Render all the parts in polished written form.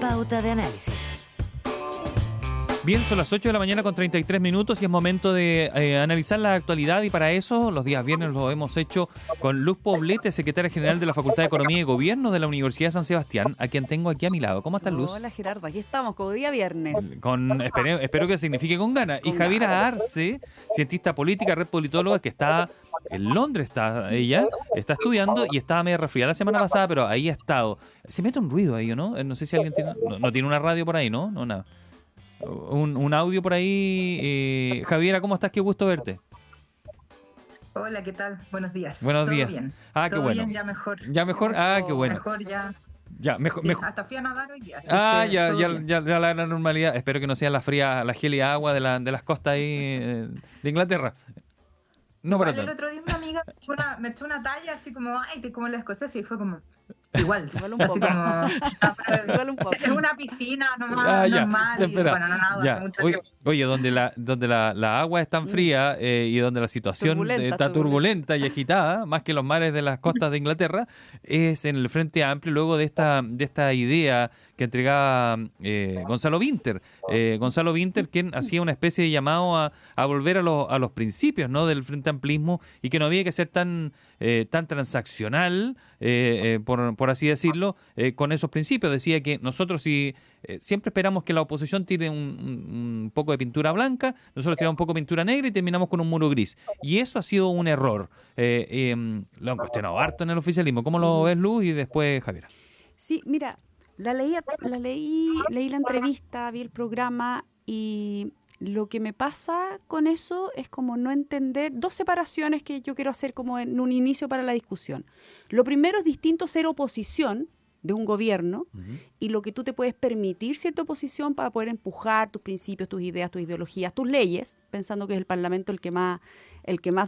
Pauta de Análisis. Bien, son las 8 de la mañana con 33 minutos y es momento de analizar la actualidad, y para eso los días viernes lo hemos hecho con Luz Poblete, secretaria general de la Facultad de Economía y Gobierno de la Universidad de San Sebastián, a quien tengo aquí a mi lado. ¿Cómo estás, Luz? Hola, Gerardo, aquí estamos, como día viernes. Espero que signifique con ganas. Y Javiera Arce, cientista política, red politóloga, que está en Londres, está estudiando y estaba medio resfriada la semana pasada, pero ahí ha estado. Se mete un ruido ahí, ¿no? No sé si alguien tiene... No tiene una radio por ahí, ¿no? No, nada. Un audio por ahí. Javiera, ¿cómo estás? Qué gusto verte. Hola, ¿qué tal? Buenos días. Buenos días. Bien. Qué ¿Todo bueno. bien? Ya mejor. Ya mejor. Qué bueno. Mejor ya. Ya, mejor. Sí, hasta fui a nadar hoy día. Ya la normalidad. Espero que no sea la gélida agua de las costas ahí de Inglaterra. No, para el otro día una amiga me echó una talla así como, ay, te como las cosas, y fue como, igual un poco. Igual un poco. Es una piscina nomás, normal. Y, bueno, no nado hace mucho tiempo. Oye, donde la agua es tan fría y donde la situación está turbulenta y agitada, más que los mares de las costas de Inglaterra, es en el Frente Amplio, luego de esta idea que entregaba Gonzalo Vinter. Gonzalo Vinter, quien hacía una especie de llamado a volver a los principios, ¿no?, del Frente Amplismo, y que no había que ser tan transaccional, por así decirlo, con esos principios. Decía que nosotros siempre esperamos que la oposición tire un poco de pintura blanca, nosotros tiramos un poco de pintura negra y terminamos con un muro gris. Y eso ha sido un error. Lo han cuestionado harto en el oficialismo. ¿Cómo lo ves, Luz? Y después, Javiera. Sí, mira, leí la entrevista, vi el programa, y lo que me pasa con eso es como no entender dos separaciones que yo quiero hacer como en un inicio para la discusión. Lo primero, es distinto ser oposición de un gobierno y lo que tú te puedes permitir cierta oposición para poder empujar tus principios, tus ideas, tus ideologías, tus leyes, pensando que es el Parlamento el que más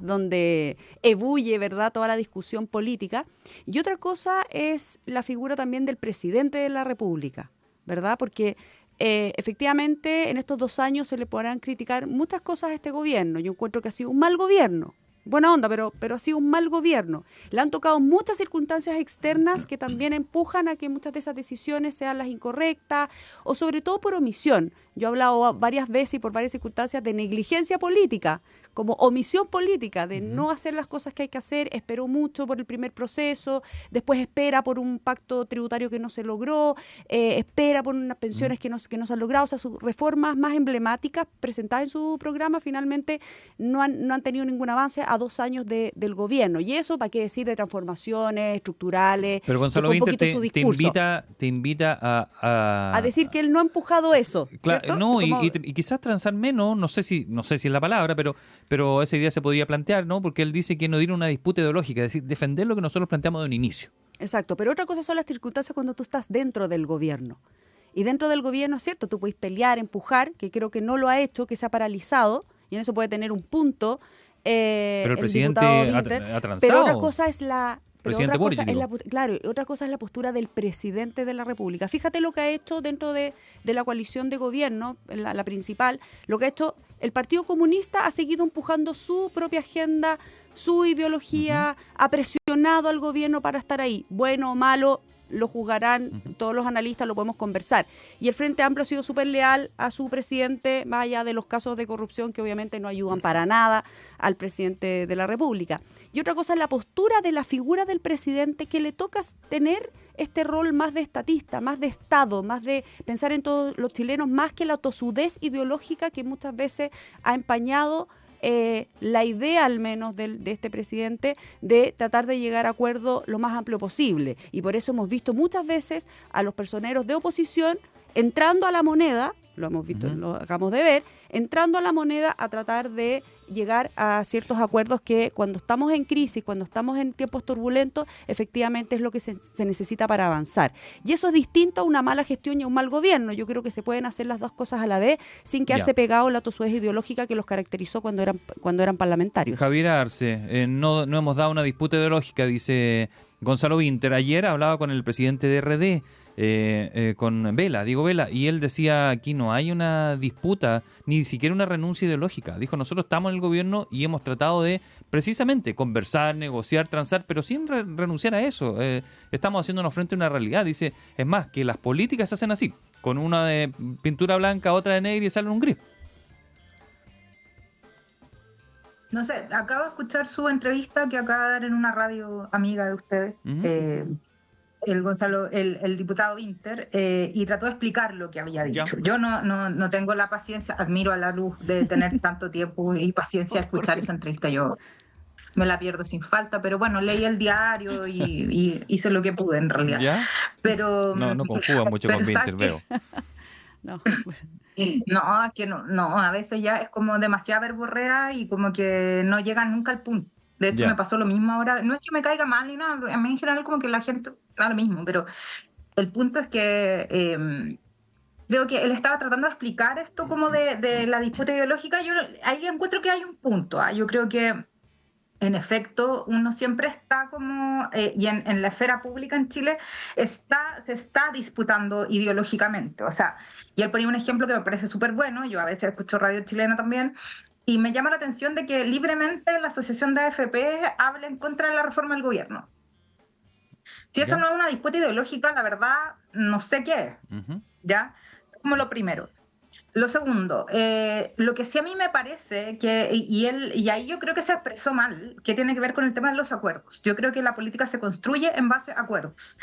donde ebulle, ¿verdad?, toda la discusión política. Y otra cosa es la figura también del presidente de la República, ¿verdad? Porque efectivamente en estos 2 años se le podrán criticar muchas cosas a este gobierno. Yo encuentro que ha sido un mal gobierno. Buena onda, pero ha sido un mal gobierno. Le han tocado muchas circunstancias externas que también empujan a que muchas de esas decisiones sean las incorrectas, o sobre todo por omisión. Yo he hablado varias veces y por varias circunstancias de negligencia política, como omisión política, de no hacer las cosas que hay que hacer. Esperó mucho por el primer proceso, después espera por un pacto tributario que no se logró, espera por unas pensiones que no se han logrado. O sea, sus reformas más emblemáticas presentadas en su programa finalmente no han tenido ningún avance a 2 años del gobierno. Y eso, ¿para qué decir de transformaciones estructurales? Pero Gonzalo Vinter te invita a decir que él no ha empujado eso. Claro, no, y quizás transar menos, no sé si es la palabra, pero esa idea se podría plantear, ¿no? Porque él dice que no tiene una disputa ideológica, es decir, defender lo que nosotros planteamos de un inicio. Exacto, pero otra cosa son las circunstancias cuando tú estás dentro del gobierno. Y dentro del gobierno, es cierto, tú puedes pelear, empujar, que creo que no lo ha hecho, que se ha paralizado, y en eso puede tener un punto. Pero el presidente ha transado. Pero otra cosa es otra cosa es la postura del presidente de la República. Fíjate lo que ha hecho dentro de la coalición de gobierno, la principal. Lo que ha hecho el Partido Comunista, ha seguido empujando su propia agenda, su ideología, ha presionado al gobierno para estar ahí. Bueno o malo, lo juzgarán todos los analistas, lo podemos conversar. Y el Frente Amplio ha sido súper leal a su presidente, más allá de los casos de corrupción que obviamente no ayudan para nada al presidente de la República. Y otra cosa es la postura de la figura del presidente, que le toca tener este rol más de estatista, más de Estado, más de pensar en todos los chilenos, más que la tosudez ideológica que muchas veces ha empañado la idea, al menos de este presidente, de tratar de llegar a acuerdo lo más amplio posible. Y por eso hemos visto muchas veces a los personeros de oposición entrando a la moneda, lo hemos visto, lo acabamos de ver, entrando a la moneda a tratar de llegar a ciertos acuerdos que cuando estamos en crisis, cuando estamos en tiempos turbulentos, efectivamente es lo que se necesita para avanzar. Y eso es distinto a una mala gestión y a un mal gobierno. Yo creo que se pueden hacer las dos cosas a la vez sin quedarse pegado la tosudez ideológica que los caracterizó cuando eran parlamentarios. Javier Arce, no hemos dado una disputa ideológica, dice Gonzalo Vinter. Ayer hablaba con el presidente de RD, con Diego Vela, y él decía, aquí no hay una disputa, ni siquiera una renuncia ideológica. Dijo, nosotros estamos en el gobierno y hemos tratado de, precisamente, conversar, negociar, transar, pero sin renunciar a eso. Estamos haciéndonos frente a una realidad. Dice, es más, que las políticas se hacen así, con una de pintura blanca, otra de negra y sale un gris. No sé, acabo de escuchar su entrevista que acaba de dar en una radio amiga de ustedes. El Gonzalo, el diputado Winter, y trató de explicar lo que había dicho. Yo no tengo la paciencia, admiro a la luz de tener tanto tiempo y paciencia a escuchar esa entrevista. Yo me la pierdo sin falta, pero bueno, leí el diario y hice lo que pude en realidad. ¿Ya? Pero no conjuga mucho con Winter, veo. No, que no, a veces ya es como demasiada verborrea y como que no llegan nunca al punto. De hecho, me pasó lo mismo ahora. No es que me caiga mal ni nada, a mí en general como que la gente da lo mismo, pero el punto es que creo que él estaba tratando de explicar esto como de la disputa ideológica. Yo ahí encuentro que hay un punto. Yo creo que, en efecto, uno siempre está como, y en la esfera pública en Chile se está disputando ideológicamente. O sea, y él ponía un ejemplo que me parece súper bueno. Yo a veces escucho radio chilena también. Y me llama la atención de que libremente la Asociación de AFP habla en contra de la reforma del gobierno. Si eso no es una disputa ideológica, la verdad, no sé qué es. ¿Ya? Como lo primero. Lo segundo, lo que sí a mí me parece que, y ahí yo creo que se expresó mal, que tiene que ver con el tema de los acuerdos. Yo creo que la política se construye en base a acuerdos.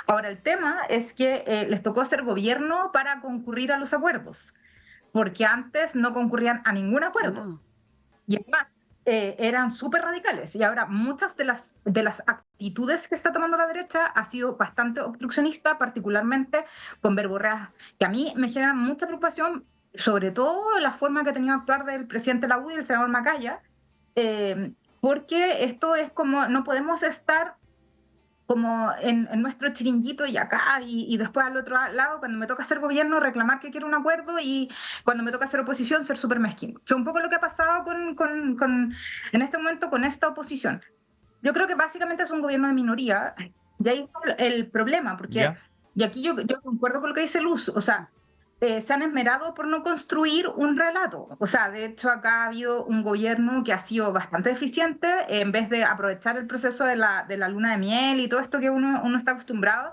Ahora, el tema es que les tocó ser gobierno para concurrir a los acuerdos, porque antes no concurrían a ningún acuerdo. Y además, eran súper radicales. Y ahora muchas de las actitudes que está tomando la derecha ha sido bastante obstruccionista, particularmente con verborreas que a mí me generan mucha preocupación, sobre todo la forma que ha tenido de actuar del presidente de la UDI, el senador Macaya, porque esto es como, no podemos estar como en nuestro chiringuito y acá, y después al otro lado, cuando me toca hacer gobierno, reclamar que quiero un acuerdo, y cuando me toca hacer oposición, ser súper mezquino. Que es un poco lo que ha pasado en este momento con esta oposición. Yo creo que básicamente es un gobierno de minoría, y ahí el problema, porque, y aquí yo concuerdo con lo que dice Luz, o sea, se han esmerado por no construir un relato. O sea, de hecho acá ha habido un gobierno que ha sido bastante eficiente, en vez de aprovechar el proceso de la luna de miel y todo esto que uno está acostumbrado,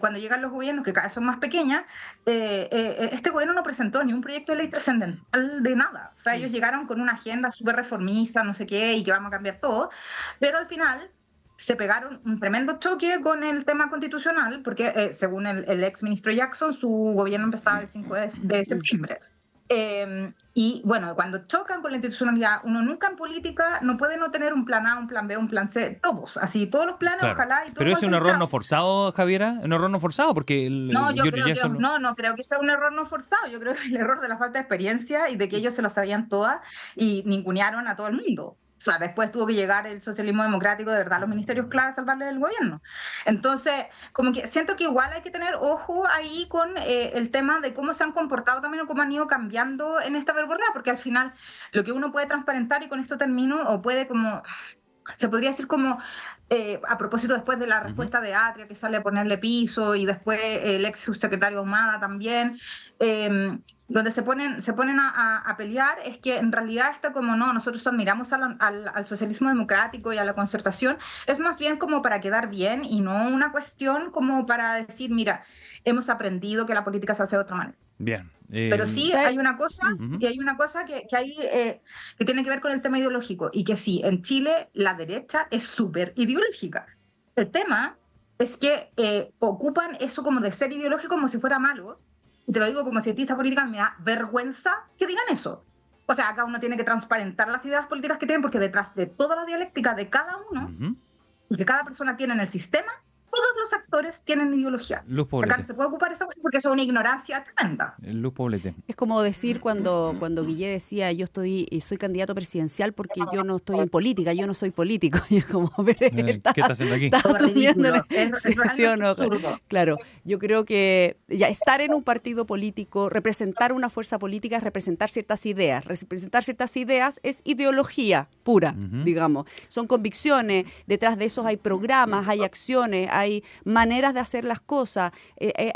cuando llegan los gobiernos que cada vez son más pequeñas, este gobierno no presentó ni un proyecto de ley trascendental de nada. O sea, ellos llegaron con una agenda súper reformista, no sé qué, y que vamos a cambiar todo, pero al final se pegaron un tremendo choque con el tema constitucional, porque según el ex ministro Jackson, su gobierno empezaba el 5 de septiembre. Y bueno, cuando chocan con la institucionalidad, uno nunca en política no puede no tener un plan A, un plan B, un plan C, todos, así, todos los planes, ojalá. Y todo. Pero es un error no forzado, Javiera, un error no forzado, porque no creo que sea un error no forzado, yo creo que es el error de la falta de experiencia y de que ellos se lo sabían todas y ningunearon a todo el mundo. O sea, después tuvo que llegar el socialismo democrático, de verdad, los ministerios clave a salvarle del gobierno. Entonces, como que siento que igual hay que tener ojo ahí con el tema de cómo se han comportado también o cómo han ido cambiando en esta verborrea, porque al final lo que uno puede transparentar, y con esto termino, o puede como, se podría decir como, a propósito después de la respuesta de Atria, que sale a ponerle piso, y después el ex subsecretario Ahumada también, donde se ponen a pelear, es que en realidad está como, no, nosotros admiramos al socialismo democrático y a la concertación, es más bien como para quedar bien y no una cuestión como para decir, mira, hemos aprendido que la política se hace de otra manera. Bien. Pero sí hay una cosa, que tiene que ver con el tema ideológico, y que sí, en Chile la derecha es súper ideológica. El tema es que ocupan eso como de ser ideológico como si fuera malo, y te lo digo como cientista política, me da vergüenza que digan eso. O sea, acá uno tiene que transparentar las ideas políticas que tienen, porque detrás de toda la dialéctica de cada uno, y que cada persona tiene en el sistema, todos los actores tienen ideología. Luz Poblete. Acá no se puede ocupar esa porque eso es una ignorancia tremenda. Luz Poblete. Es como decir cuando Guille decía, soy candidato presidencial porque yo no estoy en política, yo no soy político. Y es como, ¿qué está haciendo aquí? Está asumiéndole. ¿Sí o no? Claro, yo creo que ya estar en un partido político, representar una fuerza política es representar ciertas ideas. Representar ciertas ideas es ideología pura, digamos. Son convicciones, detrás de esos hay programas, hay acciones, hay maneras de hacer las cosas,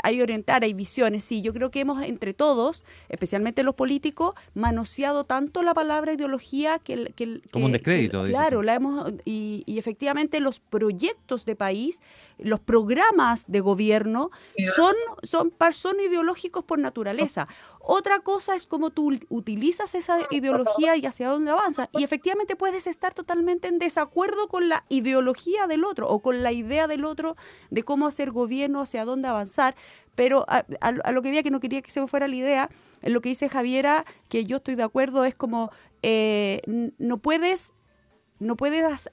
hay orientar, hay visiones. Sí, yo creo que hemos entre todos, especialmente los políticos, manoseado tanto la palabra ideología como un descrédito. Claro, y efectivamente los proyectos de país, los programas de gobierno son ideológicos por naturaleza. Otra cosa es cómo tú utilizas esa ideología y hacia dónde avanzas. Y efectivamente puedes estar totalmente en desacuerdo con la ideología del otro o con la idea del otro de cómo hacer gobierno, hacia dónde avanzar. Pero a lo que veía, que no quería que se me fuera la idea, en lo que dice Javiera, que yo estoy de acuerdo, es como no puedes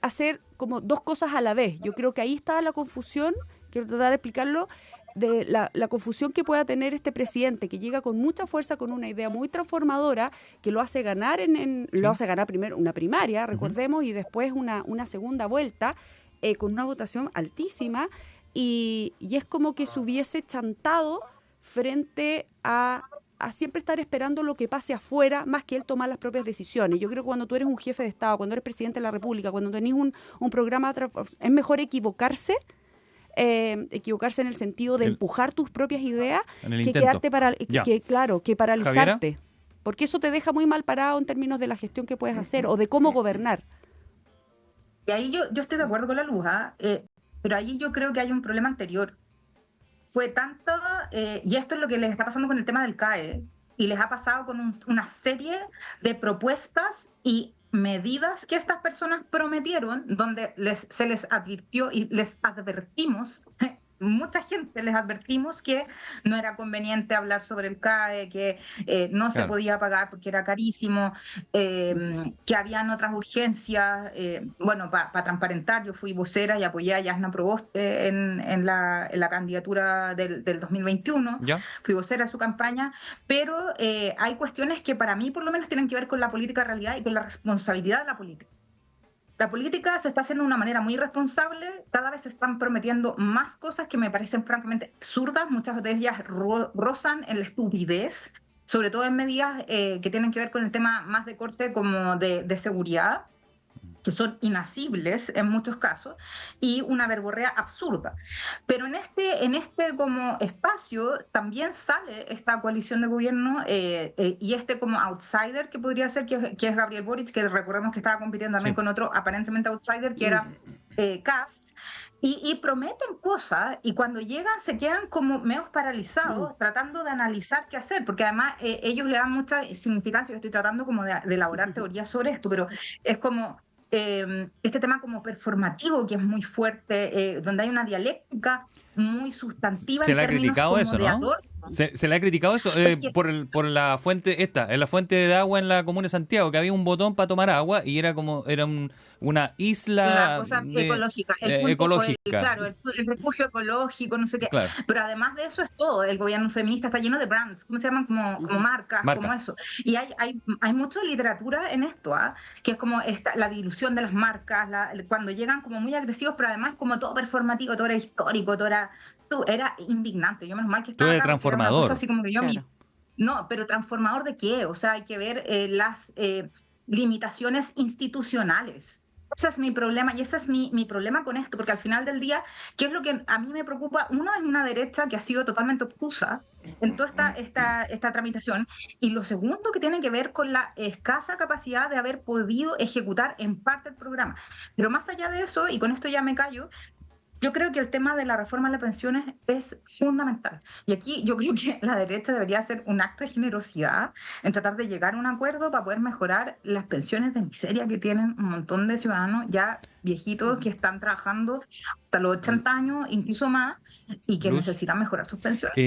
hacer como dos cosas a la vez. Yo creo que ahí está la confusión, quiero tratar de explicarlo, de la confusión que pueda tener este presidente, que llega con mucha fuerza, con una idea muy transformadora, que lo hace ganar lo hace ganar primero una primaria, recordemos, y después una segunda vuelta, con una votación altísima, y es como que se hubiese chantado frente a siempre estar esperando lo que pase afuera, más que él tomar las propias decisiones. Yo creo que cuando tú eres un jefe de Estado, cuando eres presidente de la República, cuando tenés un programa, es mejor equivocarse en el sentido de empujar tus propias ideas, que quedarte que paralizarte. ¿Javiera? Porque eso te deja muy mal parado en términos de la gestión que puedes hacer o de cómo gobernar. Y ahí yo estoy de acuerdo con la Luz, pero ahí yo creo que hay un problema anterior. Fue tanto, y esto es lo que les está pasando con el tema del CAE, y les ha pasado con una serie de propuestas y medidas que estas personas prometieron, donde se les advirtió y les advertimos, mucha gente les advertimos que no era conveniente hablar sobre el CAE, que no se podía pagar porque era carísimo, que habían otras urgencias. Bueno, para transparentar, yo fui vocera y apoyé a Yasna Proboste en la candidatura del 2021. ¿Ya? Fui vocera de su campaña, pero hay cuestiones que para mí por lo menos tienen que ver con la política de realidad y con la responsabilidad de la política. La política se está haciendo de una manera muy irresponsable, cada vez se están prometiendo más cosas que me parecen francamente absurdas, muchas de ellas rozan en la estupidez, sobre todo en medidas que tienen que ver con el tema más de corte como de seguridad, que son inasibles en muchos casos, y una verborrea absurda. Pero en este como espacio también sale esta coalición de gobierno y este como outsider que podría ser, que es Gabriel Boric, que recordemos que estaba compitiendo también con otro aparentemente outsider, que era Kast, y prometen cosas, y cuando llegan se quedan como medio paralizados, tratando de analizar qué hacer, porque además ellos le dan mucha significancia. Yo estoy tratando como de elaborar teorías sobre esto, pero es como este tema como performativo, que es muy fuerte, donde hay una dialéctica muy sustantiva. Se le ha criticado eso, ¿no? Se le ha criticado eso por la fuente en la fuente de agua en la comuna de Santiago, que había un botón para tomar agua y era una isla la cosa ecológica, claro, el refugio ecológico, no sé qué. Claro. Pero además de eso es todo. El gobierno feminista está lleno de brands, ¿cómo se llaman? Como marcas, como eso. Y hay mucha literatura en esto, que es como la dilución de las marcas, cuando llegan como muy agresivos, pero además como todo performativo, todo era histórico, era indignante. Yo menos mal que estaba acá, transformador. Cosa así como que yo no, pero transformador ¿de qué? O sea, hay que ver las limitaciones institucionales. Ese es mi problema, y ese es mi problema con esto, porque al final del día, ¿qué es lo que a mí me preocupa? Uno, es una derecha que ha sido totalmente obtusa en toda esta tramitación, y lo segundo, que tiene que ver con la escasa capacidad de haber podido ejecutar en parte el programa. Pero más allá de eso, y con esto ya me callo, yo creo que el tema de la reforma de las pensiones es fundamental. Y aquí yo creo que la derecha debería hacer un acto de generosidad en tratar de llegar a un acuerdo para poder mejorar las pensiones de miseria que tienen un montón de ciudadanos ya viejitos que están trabajando hasta los 80 años, incluso más, y que necesitan mejorar sus pensiones.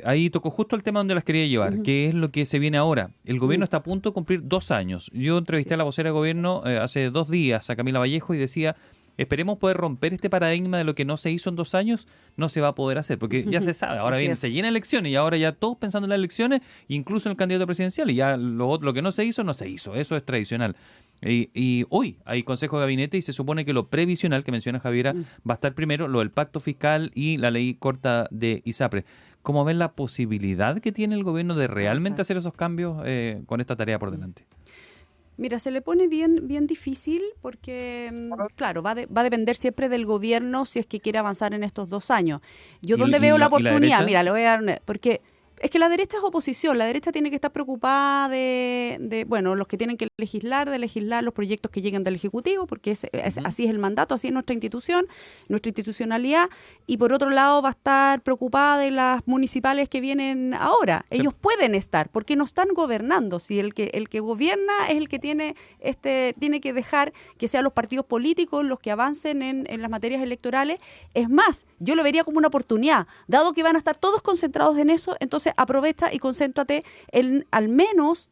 Ahí tocó justo el tema donde las quería llevar, que es lo que se viene ahora. El gobierno está a punto de cumplir 2 años. Yo entrevisté a la vocera de gobierno hace 2 días, a Camila Vallejo, y decía: esperemos poder romper este paradigma de lo que no se hizo en 2 años, no se va a poder hacer, porque ya se sabe. Ahora bien, se llenan elecciones y ahora ya todos pensando en las elecciones, incluso en el candidato presidencial, y ya lo que no se hizo, eso es tradicional. Y hoy hay consejo de gabinete y se supone que lo previsional que menciona Javiera va a estar primero, lo del pacto fiscal y la ley corta de ISAPRE. ¿Cómo ven la posibilidad que tiene el gobierno de realmente hacer esos cambios con esta tarea por delante? Mira, se le pone bien difícil porque, claro, va a depender siempre del gobierno si es que quiere avanzar en estos 2 años. Yo donde veo la oportunidad, mira, le voy a dar, porque es que la derecha es oposición, la derecha tiene que estar preocupada bueno, los que tienen que legislar, de legislar los proyectos que lleguen del Ejecutivo, porque así es el mandato, así es nuestra institución, nuestra institucionalidad, y por otro lado va a estar preocupada de las municipales que vienen ahora. Sí. Ellos pueden estar, porque no están gobernando. Si el que gobierna es el que tiene que dejar que sean los partidos políticos los que avancen en las materias electorales. Es más, yo lo vería como una oportunidad, dado que van a estar todos concentrados en eso, entonces aprovecha y concéntrate en al menos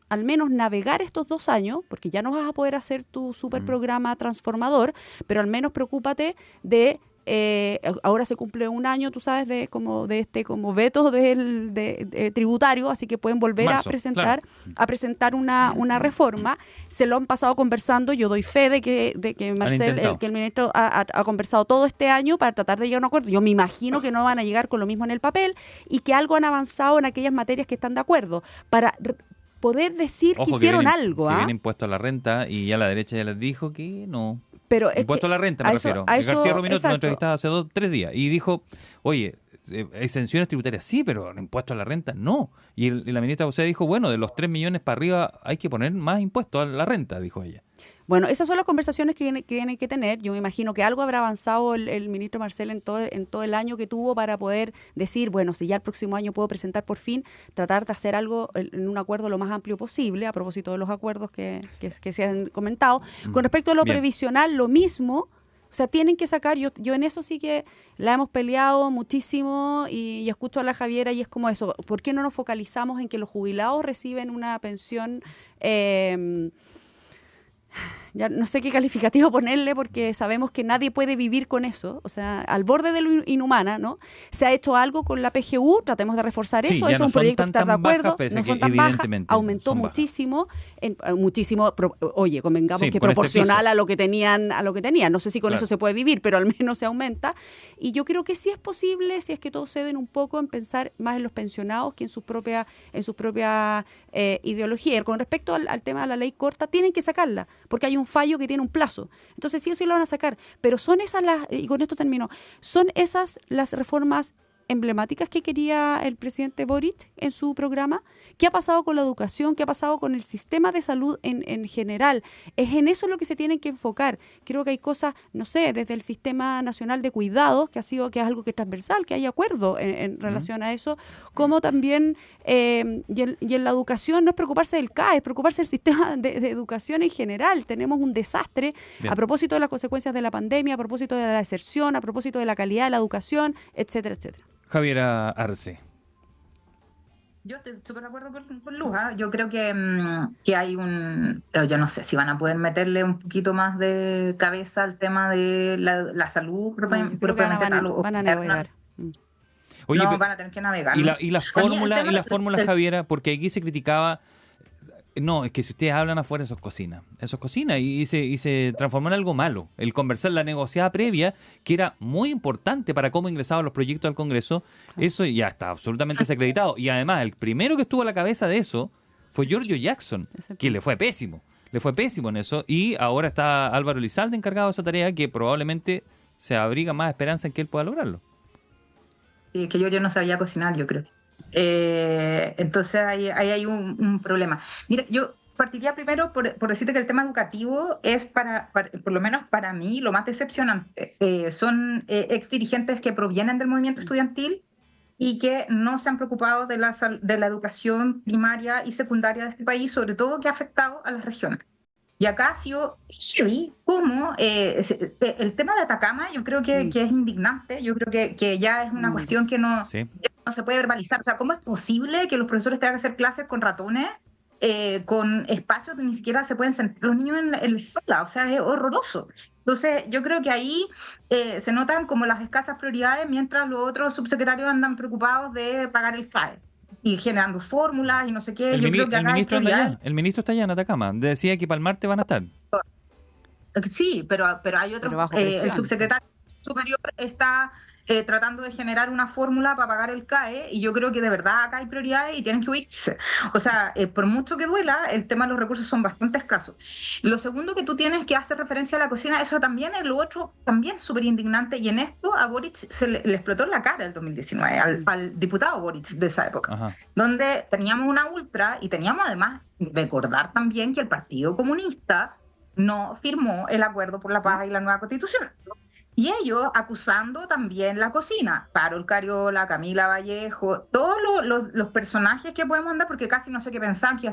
navegar estos 2 años, porque ya no vas a poder hacer tu super programa transformador, pero al menos preocúpate de ahora se cumple 1 año, tú sabes, de veto tributario, así que pueden volver a presentar una reforma. Se lo han pasado conversando, yo doy fe de que Marcel, que el ministro ha conversado todo este año para tratar de llegar a un acuerdo. Yo me imagino que no van a llegar con lo mismo en el papel y que algo han avanzado en aquellas materias que están de acuerdo para poder decir que hicieron algo. Que viene impuesto a la renta y ya la derecha ya les dijo que no. Pero impuesto a la renta, me refiero. García Romero nos entrevistaba hace 3 días y dijo, oye, exenciones tributarias sí, pero impuesto a la renta no. Y la ministra José dijo, bueno, de los 3 millones para arriba hay que poner más impuestos a la renta, dijo ella. Bueno, esas son las conversaciones que tienen que tener. Yo me imagino que algo habrá avanzado el ministro Marcel en todo el año que tuvo para poder decir, bueno, si ya el próximo año puedo presentar por fin, tratar de hacer algo en un acuerdo lo más amplio posible, a propósito de los acuerdos que se han comentado. Con respecto a lo previsional, lo mismo. O sea, tienen que sacar, yo en eso sí que la hemos peleado muchísimo y escucho a la Javiera y es como eso, ¿por qué no nos focalizamos en que los jubilados reciben una pensión ya no sé qué calificativo ponerle porque sabemos que nadie puede vivir con eso, o sea, al borde de lo inhumana, ¿no? Se ha hecho algo con la PGU, tratemos de reforzar eso, es un proyecto que está de acuerdo, no son tan bajas, aumentó muchísimo, oye, convengamos que proporcional a lo que tenían, no sé si con eso se puede vivir, pero al menos se aumenta, y yo creo que sí es posible, si es que todos ceden un poco en pensar más en los pensionados que en sus propias ideologías. Con respecto al tema de la ley corta, tienen que sacarla, porque hay un fallo que tiene un plazo. Entonces sí o sí lo van a sacar. Pero son esas y con esto termino, son esas las reformas emblemáticas que quería el presidente Boric en su programa. ¿Qué ha pasado con la educación? ¿Qué ha pasado con el sistema de salud en general? Es en eso lo que se tienen que enfocar. Creo que hay cosas, no sé, desde el Sistema Nacional de Cuidados, que es algo que es transversal, que hay acuerdo en relación a eso, como también, y en la educación no es preocuparse del CAE, es preocuparse del sistema de educación en general. Tenemos un desastre a propósito de las consecuencias de la pandemia, a propósito de la deserción, a propósito de la calidad de la educación, etcétera, etcétera. Javiera Arce. Yo estoy súper de acuerdo con Luz. Yo creo que hay pero yo no sé si van a poder meterle un poquito más de cabeza al tema de la salud. Van a navegar. Oye, van a tener que navegar. Y la fórmula, Javiera, porque aquí se criticaba. No, es que si ustedes hablan afuera, eso es cocina. Eso es cocina y se transformó en algo malo. El conversar, la negociada previa, que era muy importante para cómo ingresaban los proyectos al Congreso, eso ya está absolutamente desacreditado. Y además, el primero que estuvo a la cabeza de eso fue Giorgio Jackson, que le fue pésimo. Le fue pésimo en eso. Y ahora está Álvaro Elizalde encargado de esa tarea, que probablemente se abriga más esperanza en que él pueda lograrlo. Sí, que Giorgio no sabía cocinar, yo creo. Entonces ahí hay un problema. Mira, yo partiría primero por decirte que el tema educativo es por lo menos para mí, lo más decepcionante. Son ex dirigentes que provienen del movimiento estudiantil y que no se han preocupado de la educación primaria y secundaria de este país, sobre todo que ha afectado a las regiones. Y acá ha sido como el tema de Atacama, yo creo que es indignante. Yo creo que ya es una cuestión que no se puede verbalizar. O sea, ¿cómo es posible que los profesores tengan que hacer clases con ratones, con espacios que ni siquiera se pueden sentar los niños en la sala? O sea, es horroroso. Entonces, yo creo que ahí se notan como las escasas prioridades, mientras los otros subsecretarios andan preocupados de pagar el CAE y generando fórmulas y no sé qué. El ministro está allá en Atacama. Decía que para el martes van a estar. Sí, pero hay otros. El subsecretario superior está tratando de generar una fórmula para pagar el CAE, y yo creo que de verdad acá hay prioridades y tienen que huirse. O sea, por mucho que duela, el tema de los recursos son bastante escasos. Lo segundo que tú tienes que hacer referencia a la cocina, eso también es lo otro, también súper indignante, y en esto a Boric se le explotó en la cara el 2019, al diputado Boric de esa época, Ajá. donde teníamos una ultra y teníamos además, recordar también que el Partido Comunista no firmó el acuerdo por la paz y la nueva constitución. Y ellos acusando también la cocina, Carol Cariola, Camila Vallejo, todos los personajes que podemos andar, porque casi no sé qué pensaban, que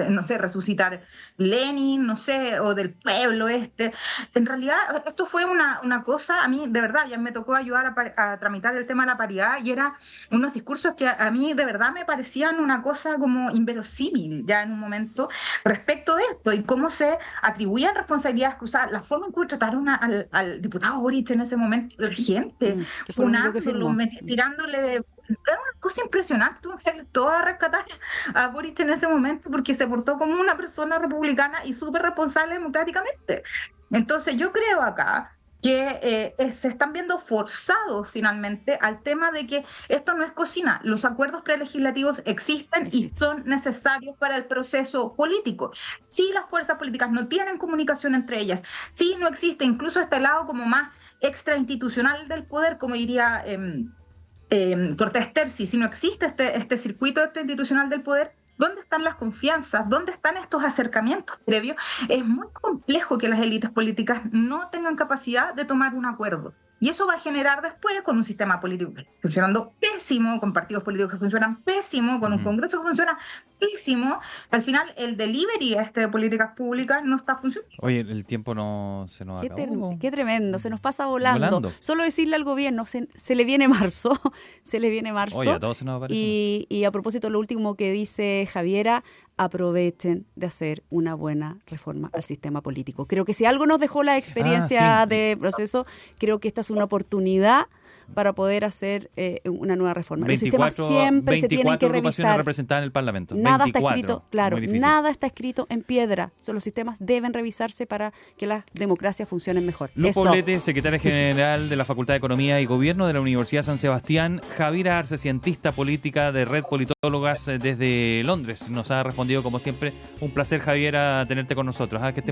no sé, resucitar Lenin, no sé, o del pueblo este. En realidad, esto fue una cosa, a mí de verdad, ya me tocó ayudar a tramitar el tema de la paridad, y eran unos discursos que a mí de verdad me parecían una cosa como inverosímil ya en un momento respecto de esto, y cómo se atribuían responsabilidades cruzadas, la forma en que trataron al diputado Boric en ese momento, la gente, funándolo, tirándole. Era una cosa impresionante, tuvo que ser toda a rescatar a Boric en ese momento porque se portó como una persona republicana y súper responsable democráticamente. Entonces yo creo acá que se están viendo forzados finalmente al tema de que esto no es cocina. Los acuerdos prelegislativos existen y son necesarios para el proceso político. Si las fuerzas políticas no tienen comunicación entre ellas, si no existe incluso este lado como más extrainstitucional del poder, como diría Cortés Terzi, si no existe este circuito extrainstitucional del poder, ¿dónde están las confianzas? ¿Dónde están estos acercamientos previos? Es muy complejo que las élites políticas no tengan capacidad de tomar un acuerdo. Y eso va a generar después, con un sistema político funcionando pésimo, con partidos políticos que funcionan pésimo, con un Congreso que funciona pésimo, al final el delivery de políticas públicas no está funcionando. Oye, el tiempo no se nos acabó. Qué tremendo, se nos pasa volando. Solo decirle al gobierno, se le viene marzo, se le viene marzo. Oye, a todos se nos aparece. Y a propósito, lo último que dice Javiera, aprovechen de hacer una buena reforma al sistema político. Creo que si algo nos dejó la experiencia de proceso, creo que esta es una oportunidad para poder hacer una nueva reforma. Los sistemas siempre se tienen que revisar. Representadas en el Parlamento. Nada está escrito, claro, nada está escrito en piedra. Los sistemas deben revisarse para que las democracias funcionen mejor. Luz Poblete, secretaria general de la Facultad de Economía y Gobierno de la Universidad San Sebastián. Javiera Arce, cientista política de Red Politólogas desde Londres. Nos ha respondido como siempre. Un placer, Javiera, tenerte con nosotros. Que esté